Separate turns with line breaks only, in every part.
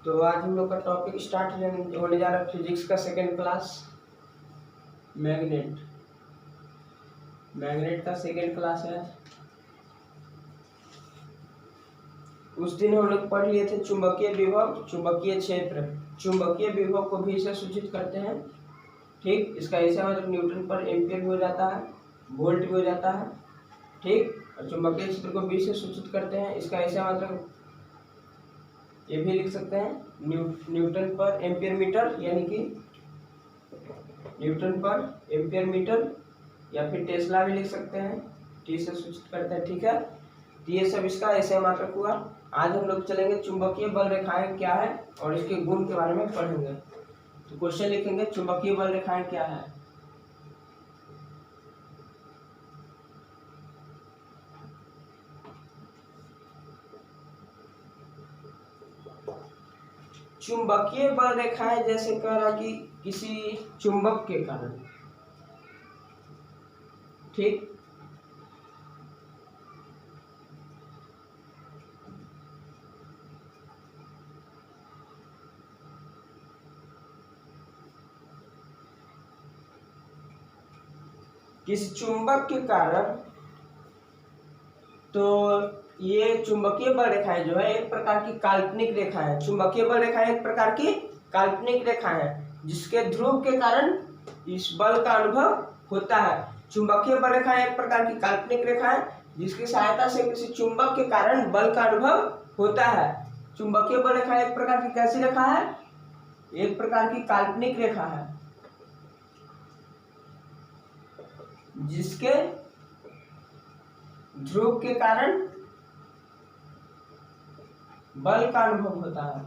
तो आज हम लोग का टॉपिक स्टार्ट होने जा रहा है फिजिक्स का सेकेंड क्लास। मैग्नेट मैग्नेट का सेकेंड क्लास है। उस दिन हम लोग पढ़ लिए थे चुंबकीय विभव, चुंबकीय क्षेत्र। चुंबकीय विभव को भी से सूचित करते हैं। ठीक, इसका ऐसा मतलब न्यूटन पर एम्पियर भी हो जाता है, वोल्ट भी हो जाता है। ठीक, और चुंबकीय क्षेत्र को भी से सूचित करते हैं। इसका ऐसा मतलब ये भी लिख सकते हैं न्यूटन पर एम्पियर मीटर, यानी कि न्यूटन पर एम्पियर मीटर, या फिर टेस्ला भी लिख सकते हैं, टी से सूचित करते हैं। ठीक है, तो ये सब इसका ऐसे मात्रक हुआ। आज हम लोग चलेंगे चुंबकीय बल रेखाएं क्या है और इसके गुण के बारे में पढ़ेंगे। तो क्वेश्चन लिखेंगे चुंबकीय बल रेखाएं क्या है। चुंबकीय बल रेखाएं जैसे कह रहा कि किसी चुंबक के कारण, ठीक, किसी चुंबक के कारण, तो ये चुंबकीय बल रेखाएं जो है एक प्रकार की काल्पनिक रेखा है। चुंबकीय बल रेखाएं एक प्रकार की काल्पनिक रेखा है जिसके ध्रुव के कारण इस बल का अनुभव होता है। चुंबकीय बल रेखाएं एक प्रकार की काल्पनिक रेखा है जिसकी सहायता से किसी चुंबक के कारण बल का अनुभव होता है। चुंबकीय बल रेखा एक प्रकार की कैसी रेखा है? एक प्रकार की काल्पनिक रेखा है जिसके ध्रुव के कारण बल का अनुभव होता है।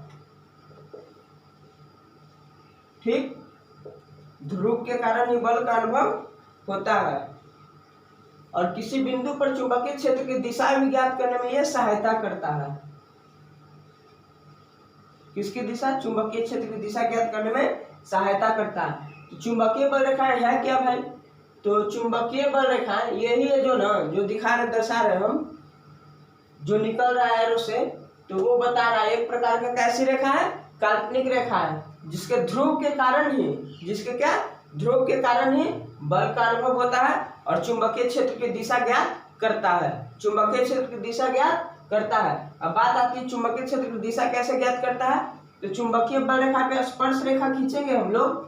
ठीक, ध्रुव के कारण ही बल का अनुभव होता है और किसी बिंदु पर चुंबकीय क्षेत्र की दिशा भी ज्ञात करने में यह सहायता करता है। किसकी दिशा? चुंबकीय क्षेत्र की दिशा ज्ञात करने में सहायता करता है। तो चुंबकीय बल रेखाएं है क्या भाई? तो चुंबकीय बल रेखाएं यही है जो ना, जो दिखा रहे, दर्शा रहे हम, जो निकल रहा है एरो से, तो वो बता रहा है एक प्रकार का कैसी रेखा है? काल्पनिक रेखा है जिसके ध्रुव के कारण ही, जिसके क्या? ध्रुव के कारण ही बल का अनुभव होता है और चुंबकीय क्षेत्र की दिशा ज्ञात करता है। चुंबकीय क्षेत्र की दिशा ज्ञात करता है। अब बात आती है चुंबकीय क्षेत्र की दिशा कैसे ज्ञात करता है। तो चुंबकीय बल रेखा पे स्पर्श रेखा खींचेंगे हम लोग।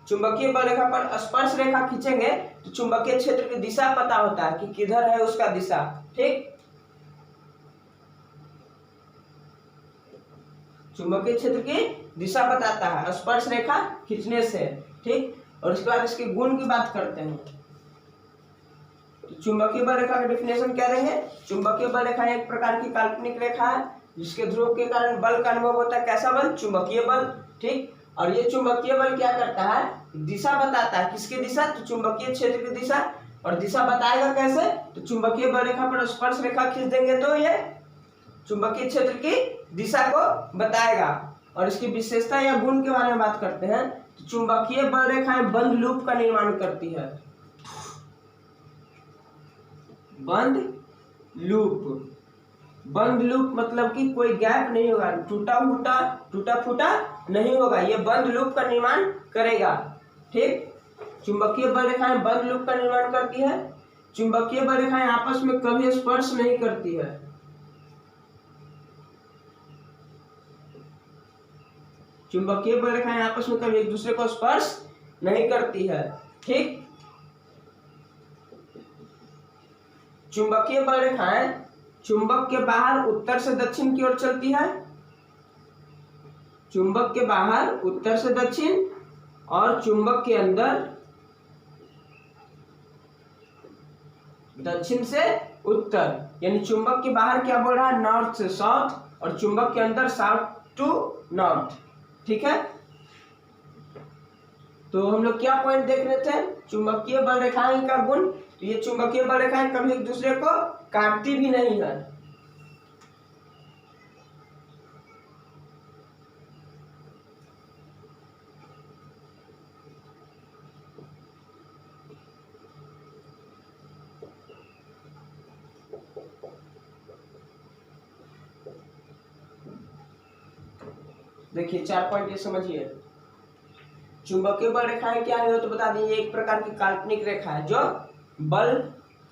चुंबकीय बल रेखा पर स्पर्श रेखा खींचेंगे तो चुंबकीय क्षेत्र की दिशा पता होता है कि किधर है उसका दिशा। ठीक, चुंबकीय क्षेत्र की दिशा बताता है स्पर्श रेखा खींचने से। ठीक, और उसके बाद इसके गुण की बात करते हैं। तो चुंबकीय बल रेखा का डेफिनेशन क्या देंगे? चुंबकीय बल रेखा एक प्रकार की काल्पनिक रेखा है जिसके ध्रुव के कारण बल का अनुभव होता है। कैसा बल? चुंबकीय बल। ठीक, और ये चुंबकीय बल क्या करता है? दिशा बताता है। किसकी दिशा? तो चुंबकीय क्षेत्र की दिशा। और दिशा बताएगा कैसे? तो चुंबकीय बल रेखा पर स्पर्श रेखा खींच देंगे तो ये चुंबकीय क्षेत्र की दिशा को बताएगा। और इसकी विशेषता या गुण के बारे में बात करते हैं। तो चुंबकीय बल रेखाएं बंद लूप का निर्माण करती है। बंद लूप, बंद लूप मतलब कि कोई गैप नहीं होगा, टूटा फूटा नहीं होगा, ये बंद लूप का निर्माण करेगा। ठीक, चुंबकीय बल रेखाएं बंद लूप का निर्माण करती है। चुंबकीय बल रेखाएं आपस में कभी स्पर्श नहीं करती है। चुंबकीय बल रेखाएं आपस में कभी एक दूसरे को स्पर्श नहीं करती है। ठीक, चुंबकीय बल रेखाएं चुंबक के बाहर उत्तर से दक्षिण की ओर चलती है। चुंबक के बाहर उत्तर से दक्षिण और चुंबक के अंदर दक्षिण से उत्तर, यानी चुंबक के बाहर क्या बोल रहा है? नॉर्थ से साउथ, और चुंबक के अंदर साउथ टू नॉर्थ। ठीक है, तो हम लोग क्या पॉइंट देख रहे थे? चुंबकीय बल रेखाएं का गुण। तो ये चुंबकीय बल रेखाएं कभी एक दूसरे को काटती भी नहीं है। देखिए 4 पॉइंट ये समझिए। चुंबकीय बल रेखाएं क्या है तो बता दें, ये एक प्रकार की काल्पनिक रेखा है जो बल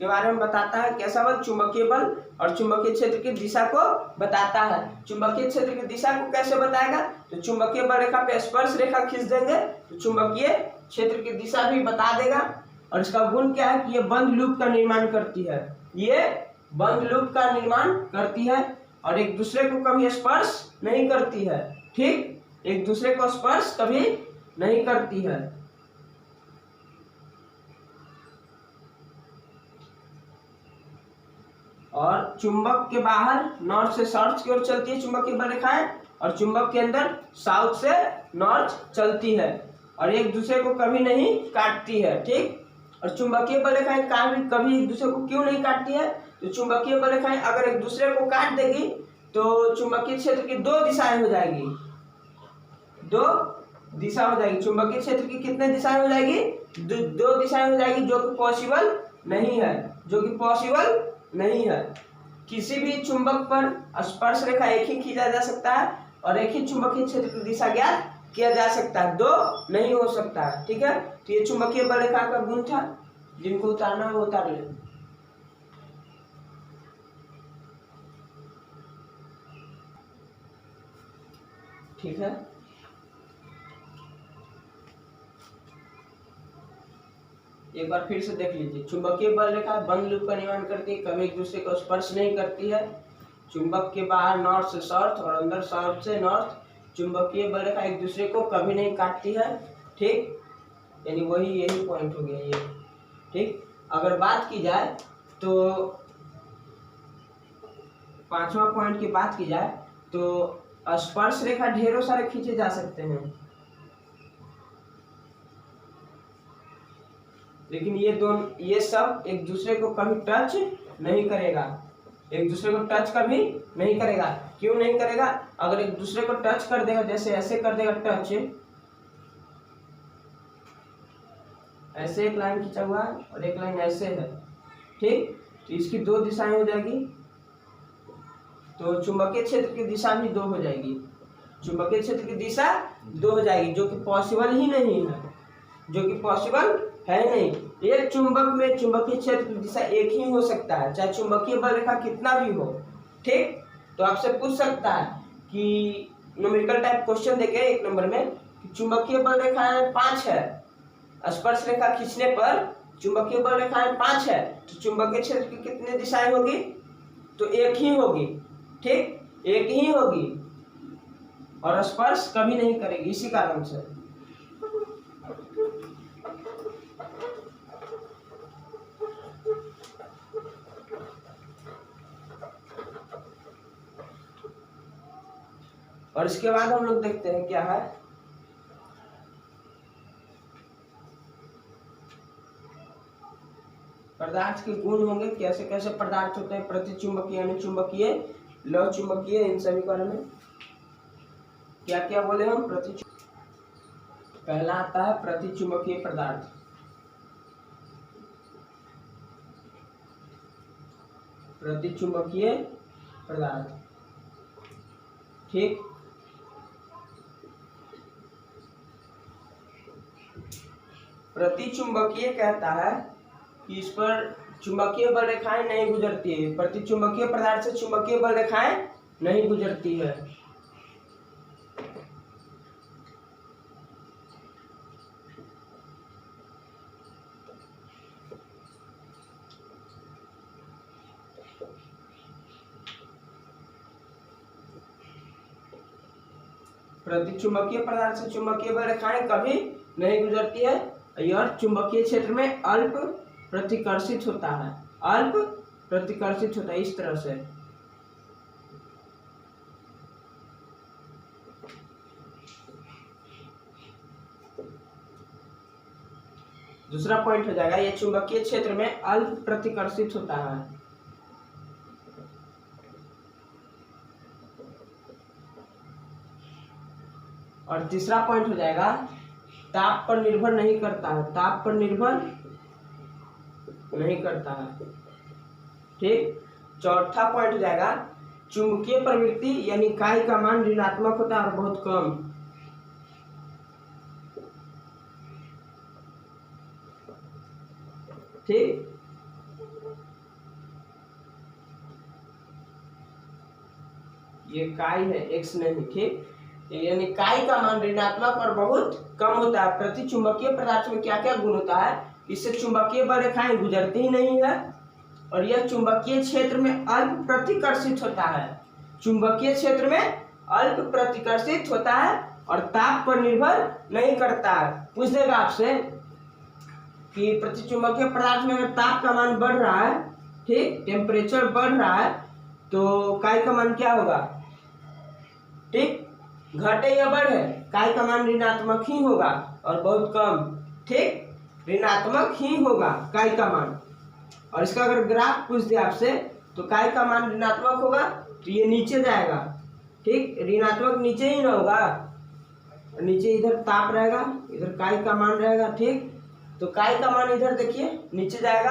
के बारे में बताता है। कैसा बल? चुंबकीय बल, और चुंबकीय क्षेत्र की दिशा को बताता है। चुंबकीय क्षेत्र की दिशा को कैसे बताएगा? तो चुंबकीय बल रेखा पे स्पर्श रेखा खींच देंगे तो चुंबकीय क्षेत्र की दिशा भी बता देगा। और इसका गुण क्या है कि ये बंद लूप का निर्माण करती है, ये बंद लूप का निर्माण करती है और एक दूसरे को कभी स्पर्श नहीं करती है। ठीक, एक दूसरे को स्पर्श कभी नहीं करती है। और चुंबक के बाहर नॉर्थ से साउथ की ओर चलती है चुंबकीय बल रेखाएं, और चुंबक के अंदर साउथ से नॉर्थ चलती है और एक दूसरे को कभी नहीं काटती है। ठीक, और चुंबकीय बल रेखाएं कभी एक दूसरे को क्यों नहीं काटती है? तो चुंबकीय बल रेखाएं अगर एक दूसरे को काट देगी तो चुंबकीय क्षेत्र की 2 दिशाएं हो जाएगी, 2 दिशा हो जाएगी। चुंबकीय क्षेत्र की कितने दिशाएं हो जाएगी? 2 दिशाएं हो जाएगी, जो कि पॉसिबल नहीं है, जो कि पॉसिबल नहीं है। किसी भी चुंबक पर स्पर्श रेखा एक ही खींचा जा सकता है और एक ही चुंबकीय क्षेत्र की दिशा ज्ञात किया जा सकता है, 2 नहीं हो सकता है। ठीक है, तो ये चुंबकीय बल रेखा का गुण था, जिनको उतारना है वो उतार ले। ठीक है, एक बार फिर से देख लीजिए। चुंबकीय बल रेखा बंद लूप का निर्माण करती है, कभी एक दूसरे को स्पर्श नहीं करती है। चुंबक के बाहर नॉर्थ से साउथ और अंदर साउथ से नॉर्थ। चुंबकीय बल रेखा एक दूसरे को कभी नहीं काटती है। ठीक, यानी यही पॉइंट हो गया ये। ठीक, अगर बात की जाए तो 5वां पॉइंट की बात की जाए तो स्पर्श रेखा ढेरों सारे खींचे जा सकते हैं, लेकिन ये सब एक दूसरे को कभी टच नहीं करेगा, एक दूसरे को टच कभी नहीं करेगा। क्यों नहीं करेगा? अगर एक दूसरे को टच कर देगा, जैसे ऐसे कर देगा टच, ऐसे एक लाइन खींचा हुआ है और एक लाइन ऐसे है। ठीक, तो इसकी 2 दिशाएं हो जाएगी, तो चुंबकीय क्षेत्र की दिशा भी 2 हो जाएगी। चुंबकीय क्षेत्र की दिशा 2 हो जाएगी, जो कि पॉसिबल ही नहीं है, जो कि पॉसिबल है नहीं। एक चुंबक में चुंबकीय क्षेत्र की दिशा एक ही हो सकता है, चाहे चुंबकीय बल रेखा कितना भी हो। ठीक, तो आपसे पूछ सकता है कि न्यूमेरिकल टाइप क्वेश्चन देके 1 नंबर में कि चुंबकीय बल रेखाएं 5 है, स्पर्श रेखा खींचने पर चुंबकीय बल रेखाएं 5 है, तो चुंबकीय क्षेत्र की कितनी दिशाएं होगी? तो एक ही होगी। ठीक, एक ही होगी और स्पर्श कभी नहीं करेगी, इसी कारण से। और इसके बाद हम लोग देखते हैं क्या है, पदार्थ के गुण होंगे, कैसे कैसे पदार्थ होते हैं, प्रतिचुंबकीय, अनुचुंबकीय, लव चुंबकीय, इन सभी बारे में क्या क्या बोले हम। पहला आता है प्रतिचुंबकीय पदार्थ। प्रतिचुंबकीय पदार्थ, ठीक, प्रतिचुंबकीय कहता है कि इस पर चुंबकीय बल रेखाएं नहीं गुजरती है। प्रतिचुंबकीय पदार्थ से चुंबकीय बल रेखाएं नहीं गुजरती है। प्रतिचुंबकीय पदार्थ से चुंबकीय बल रेखाएं कभी नहीं गुजरती है। यह चुंबकीय क्षेत्र में अल्प प्रतिकर्षित होता है, अल्प प्रतिकर्षित होता है इस तरह से। दूसरा पॉइंट हो जाएगा, यह चुंबकीय क्षेत्र में अल्प प्रतिकर्षित होता है। और तीसरा पॉइंट हो जाएगा, ताप पर निर्भर नहीं करता है, ताप पर निर्भर नहीं करता है। ठीक, चौथा पॉइंट हो जाएगा, चुंबकीय प्रवृत्ति यानी काई का मान ऋणात्मक होता है और बहुत कम। ठीक, ये काई है, एक्स नहीं। ठीक, यानी काई का मान ऋणात्मक और बहुत कम होता है। प्रति चुंबकीय पदार्थ में क्या क्या गुण होता है? इससे चुंबकीय बल रेखाएं गुजरती ही नहीं है और यह चुंबकीय क्षेत्र में अल्प प्रतिकर्षित होता है। चुंबकीय क्षेत्र में अल्प प्रतिकर्षित होता है और ताप पर निर्भर नहीं करता है। पूछ देगा आपसे कि प्रतिचुंबकीय पदार्थ में अगर ताप का मान बढ़ रहा है, ठीक, टेम्परेचर बढ़ रहा है, तो काई का मान क्या होगा? ठीक, घटे या बढ़े, काई का मान ऋणात्मक ही होगा और बहुत कम। ठीक, ऋणात्मक ही होगा काई का मान। और इसका अगर ग्राफ पूछ दे आपसे तो काई का मान ऋणात्मक होगा तो ये नीचे जाएगा। ठीक, ऋणात्मक नीचे ही ना होगा, नीचे इधर ताप रहेगा, इधर काई का मान रहेगा। ठीक, तो काई का मान इधर देखिए नीचे जाएगा।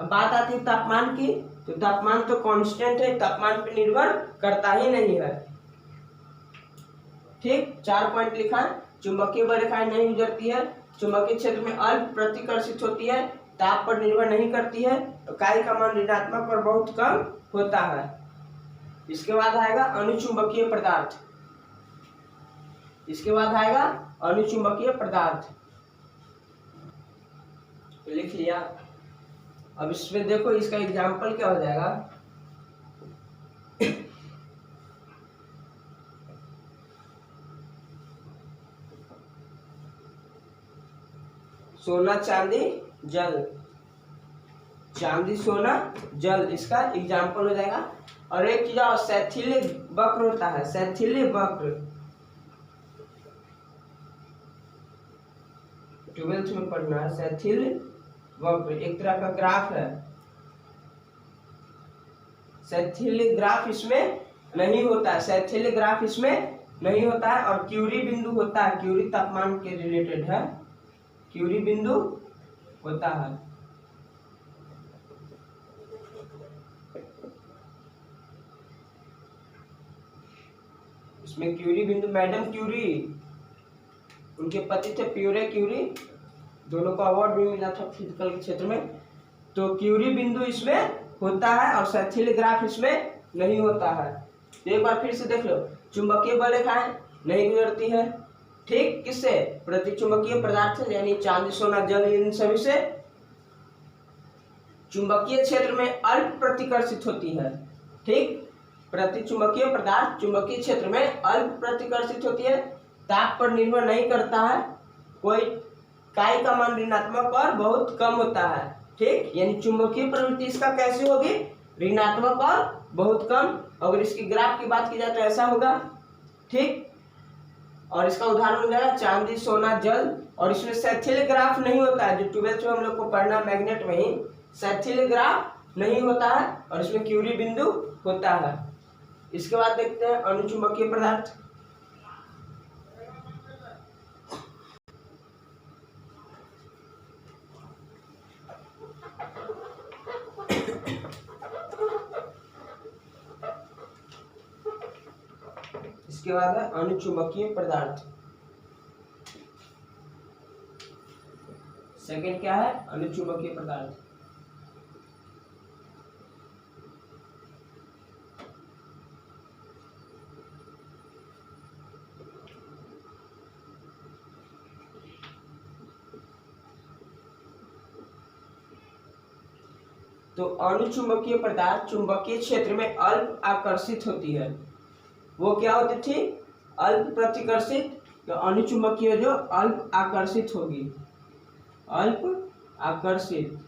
अब बात आती है तापमान की, तो तापमान तो कांस्टेंट है, तापमान पे निर्भर करता ही नहीं है। ठीक, 4 पॉइंट लिखा है। चुंबकीय बल रेखाएं नहीं गुजरती है, चुंबकीय क्षेत्र में अल्प प्रतिकर्षित होती है, ताप पर निर्भर नहीं करती है, तो काई का मान ऋणात्मक और बहुत कम होता है। इसके बाद आएगा अनुचुंबकीय पदार्थ। इसके बाद आएगा अनुचुंबकीय पदार्थ, तो लिख लिया। अब इसमें देखो इसका एग्जाम्पल क्या हो जाएगा। सोना चांदी जल, चांदी सोना जल, इसका एग्जाम्पल हो जाएगा। और एक चीज शैथिल्य वक्र होता है, शैथिल्य वक्र 12th में पढ़ना है। शैथिल्य वक्र एक तरह का ग्राफ है। शैथिल्य ग्राफ इसमें नहीं होता है, शैथिल्य ग्राफ इसमें नहीं होता है। और क्यूरी बिंदु होता है, क्यूरी तापमान के रिलेटेड है, क्यूरी बिंदु होता है। इसमें क्यूरी बिंदु, मैडम क्यूरी, उनके पति थे प्यूरे क्यूरी, दोनों को अवार्ड भी मिला था फिजिकल के क्षेत्र में। तो क्यूरी बिंदु इसमें होता है और शैथिल्य ग्राफ इसमें नहीं होता है। तो एक बार फिर से देख लो, चुंबकीय बल रेखाएं नहीं गुजरती है। ठीक, किससे? प्रतिचुंबकीय पदार्थ से, यानी चांदी सोना जल, इन सभी से। चुंबकीय क्षेत्र में अल्प प्रतिकर्षित होती है। ठीक, प्रतिचुंबकीय पदार्थ चुंबकीय क्षेत्र में अल्प प्रतिकर्षित होती है, ताप पर निर्भर नहीं करता है, कोई काई का मान ऋणात्मक और बहुत कम होता है। ठीक, यानी चुंबकीय प्रवृत्ति इसका कैसी होगी? ऋणात्मक और बहुत कम। अगर इसकी ग्राफ की बात की जाए तो ऐसा होगा। ठीक, और इसका उदाहरण हो जाएगा चांदी सोना जल। और इसमें शैथिल्य ग्राफ नहीं होता है, जो 12th में हम लोग को पढ़ना मैग्नेट में ही, शैथिल्य ग्राफ नहीं होता है और इसमें क्यूरी बिंदु होता है। इसके बाद देखते हैं अनुचुंबकीय पदार्थ। इसके बाद है अनुचुंबकीय पदार्थ। सेकंड क्या है? अनुचुंबकीय पदार्थ। तो अनुचुंबकीय पदार्थ चुंबकीय क्षेत्र में अल्प आकर्षित होती है। वो क्या होती थी? अल्प प्रतिकर्षित। तो अनुचुंबकीय जो अल्प आकर्षित होगी, अल्प आकर्षित।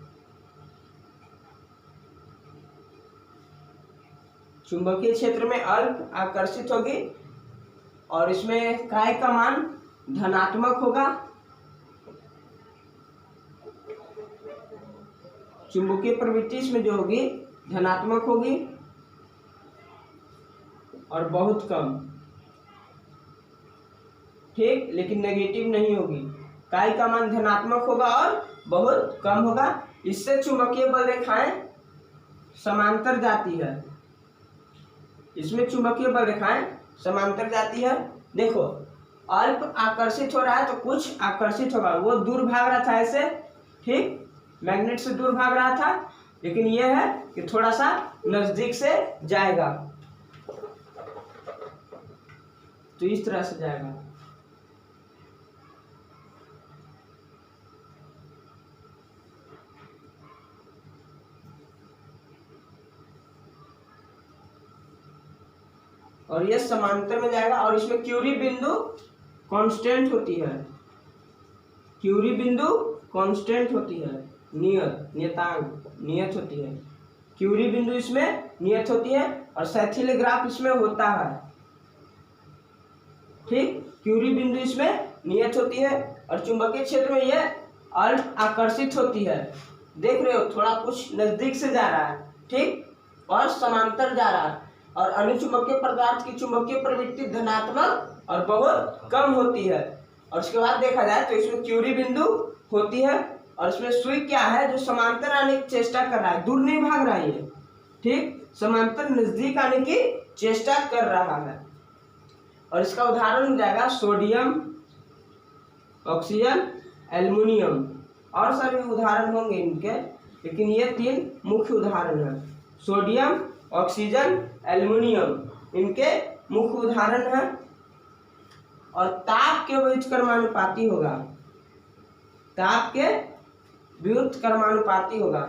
चुंबकीय क्षेत्र में अल्प आकर्षित होगी और इसमें काय का मान धनात्मक होगा। चुंबकीय प्रवृत्ति इसमें जो होगी धनात्मक होगी और बहुत कम। ठीक, लेकिन नेगेटिव नहीं होगी। काय का मान धनात्मक होगा और बहुत कम होगा। इससे चुंबकीय बल रेखाएं समांतर जाती है। इसमें चुंबकीय बल रेखाएं समांतर जाती है। देखो अल्प आकर्षित हो रहा है तो कुछ आकर्षित होगा, वो दूर भाग रहा था ऐसे, ठीक, मैग्नेट से दूर भाग रहा था, लेकिन ये है कि थोड़ा सा नजदीक से जाएगा, तो इस तरह से जाएगा। और ये समांतर में जाएगा और इसमें क्यूरी बिंदु कांस्टेंट होती है, क्यूरी बिंदु कांस्टेंट होती है, नियत होती है, क्यूरी बिंदु इसमें नियत होती है और शैथिल ग्राफ इसमें होता है, ठीक, क्यूरी बिंदु इसमें नियत होती है और चुंबकीय क्षेत्र में यह अल्प आकर्षित होती है। देख रहे हो थोड़ा कुछ नजदीक से जा रहा है, ठीक, और समांतर जा रहा है। और अनुचुंबकीय पदार्थ की चुंबकीय प्रवृत्ति धनात्मक और बहुत कम होती है। और उसके बाद देखा जाए तो इसमें क्यूरी बिंदु होती है और इसमें सुई क्या है जो समांतर आने की चेष्टा कर रहा है, दूर नहीं भाग रहा है, ठीक, समांतर नजदीक आने की चेष्टा कर रहा है। और इसका उदाहरण हो जाएगा सोडियम, ऑक्सीजन, एल्युमिनियम, और सारे उदाहरण होंगे इनके, लेकिन ये 3 मुख्य उदाहरण है। सोडियम, ऑक्सीजन, एल्युमिनियम इनके मुख्य उदाहरण है। और ताप के व्युत्क्रमानुपाती होगा, ताप के व्युत्क्रमानुपाती होगा।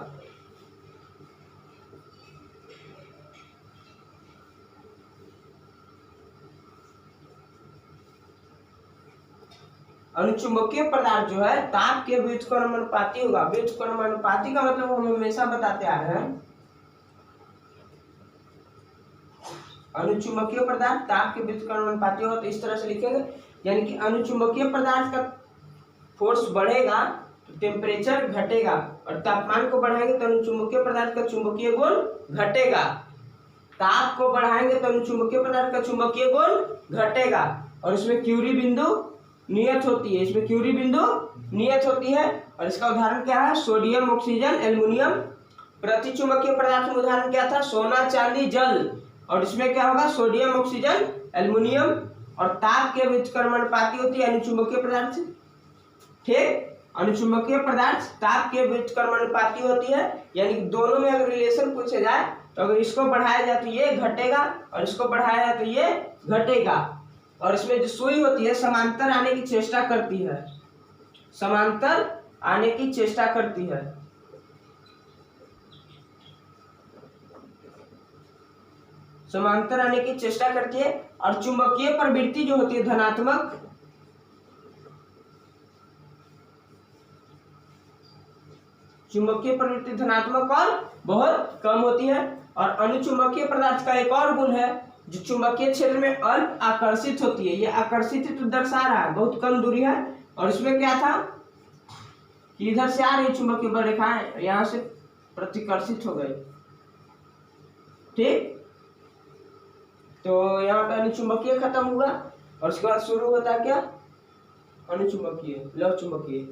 अनुचुंबकीय पदार्थ जो है ताप के व्युत्क्रमानुपाती होगा। व्युत्क्रमानुपाती का मतलब हम हमेशा बताते आ रहे हैं, अनुचुंबकीय पदार्थ ताप के व्युत्क्रमानुपाती होगा, तो इस तरह से लिखेंगे, यानी कि अनुचुंबकीय पदार्थ का फोर्स बढ़ेगा तो टेम्परेचर घटेगा, और तापमान को बढ़ाएंगे तो अनुचुंबकीय पदार्थ का चुंबकीय गुण घटेगा। ताप को बढ़ाएंगे तो अनुचुंबकीय पदार्थ का चुंबकीय गुण घटेगा। और इसमें क्यूरी बिंदु नियत होती है, इसमें क्यूरी बिंदु नियत होती है। और इसका उदाहरण क्या है, सोडियम, ऑक्सीजन, एल्युमिनियम। प्रतिचुंबकीय पदार्थ में उदाहरण क्या था, सोना, चांदी, जल। और इसमें क्या होगा, सोडियम, ऑक्सीजन, एल्युमिनियम। और ताप के व्युत्क्रमानुपाती होती है अनुचुंबकीय पदार्थ, ठीक, अनुचुंबकीय पदार्थ ताप के व्युत्क्रमानुपाती होती है। यानी कि दोनों में अगर रिलेशन पूछे जाए तो अगर इसको बढ़ाया जाए तो ये घटेगा और इसको बढ़ाया जाए तो ये घटेगा। और इसमें जो सुई होती है समांतर आने की चेष्टा करती है, समांतर आने की चेष्टा करती है। समांतर आने की चेष्टा करती है। और चुंबकीय प्रवृत्ति जो होती है धनात्मक, चुंबकीय प्रवृत्ति धनात्मक और बहुत कम होती है। और अनुचुंबकीय पदार्थ का एक और गुण है जो चुंबकीय क्षेत्र में अल्प आकर्षित होती है। ये आकर्षित तो दर्शा रहा है बहुत कम दूरी है। और इसमें क्या था कि इधर से आ रही चुंबकीय बल रेखाएं यहाँ से प्रतिकर्षित हो गई, ठीक, तो यहाँ पे अनुचुंबकीय खत्म हुआ और उसके बाद शुरू होता है क्या, अनुचुंबकीय, लव चुंबकीय।